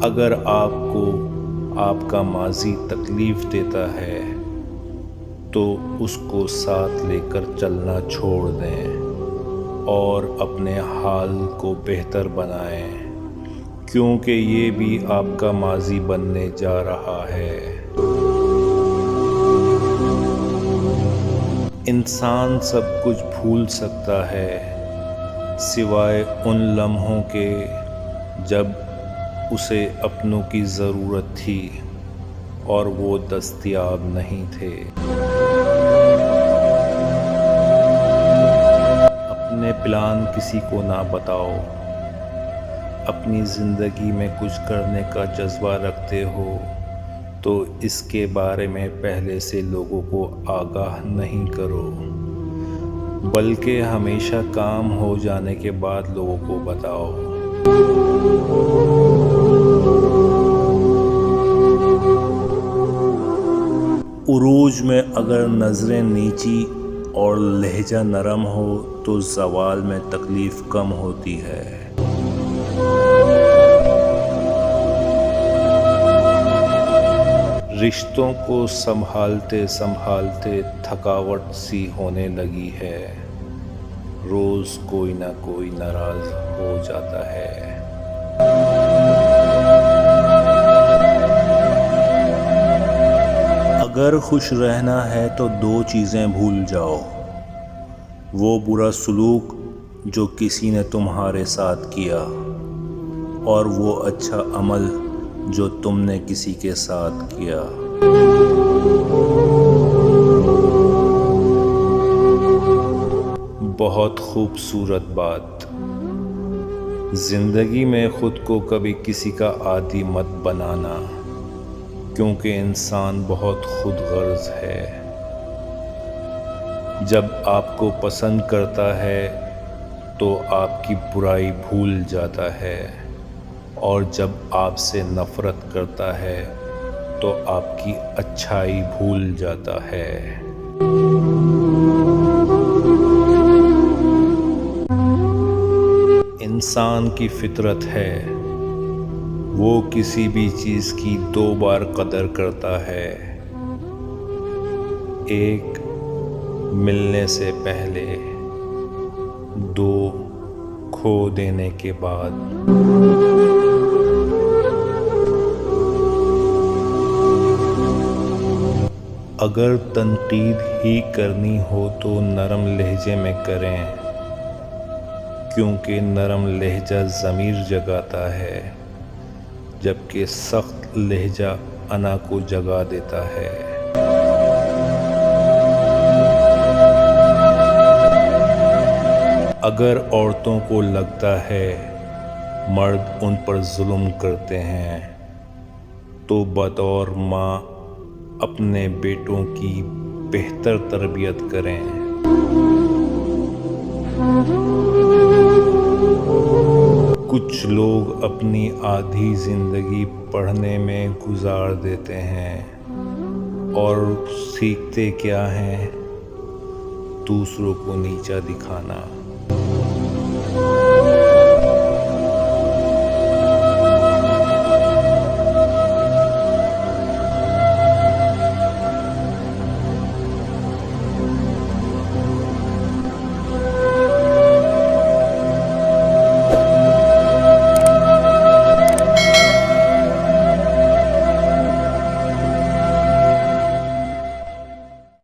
اگر آپ کو آپ کا ماضی تکلیف دیتا ہے تو اس کو ساتھ لے کر چلنا چھوڑ دیں اور اپنے حال کو بہتر بنائیں، کیونکہ یہ بھی آپ کا ماضی بننے جا رہا ہے۔ انسان سب کچھ بھول سکتا ہے سوائے ان لمحوں کے جب اسے اپنوں کی ضرورت تھی اور وہ دستیاب نہیں تھے۔ اپنے پلان کسی کو نہ بتاؤ۔ اپنی زندگی میں کچھ کرنے کا جذبہ رکھتے ہو تو اس کے بارے میں پہلے سے لوگوں کو آگاہ نہیں کرو، بلکہ ہمیشہ کام ہو جانے کے بعد لوگوں کو بتاؤ۔ عروج میں اگر نظریں نیچی اور لہجہ نرم ہو تو زوال میں تکلیف کم ہوتی ہے۔ رشتوں کو سنبھالتے سنبھالتے تھکاوٹ سی ہونے لگی ہے، روز کوئی نہ کوئی ناراض ہو جاتا ہے۔ اگر خوش رہنا ہے تو دو چیزیں بھول جاؤ، وہ برا سلوک جو کسی نے تمہارے ساتھ کیا اور وہ اچھا عمل جو تم نے کسی کے ساتھ کیا۔ بہت خوبصورت بات۔ زندگی میں خود کو کبھی کسی کا عادی مت بنانا، کیونکہ انسان بہت خود غرض ہے۔ جب آپ کو پسند کرتا ہے تو آپ کی برائی بھول جاتا ہے، اور جب آپ سے نفرت کرتا ہے تو آپ کی اچھائی بھول جاتا ہے۔ انسان کی فطرت ہے، وہ کسی بھی چیز کی دو بار قدر کرتا ہے، ایک ملنے سے پہلے، دو کھو دینے کے بعد۔ اگر تنقید ہی کرنی ہو تو نرم لہجے میں کریں، کیونکہ نرم لہجہ ضمیر جگاتا ہے، جبکہ سخت لہجہ انا کو جگا دیتا ہے۔ اگر عورتوں کو لگتا ہے مرد ان پر ظلم کرتے ہیں تو بطور ماں اپنے بیٹوں کی بہتر تربیت کریں۔ کچھ لوگ اپنی آدھی زندگی پڑھنے میں گزار دیتے ہیں اور سیکھتے کیا ہیں؟ دوسروں کو نیچا دکھانا۔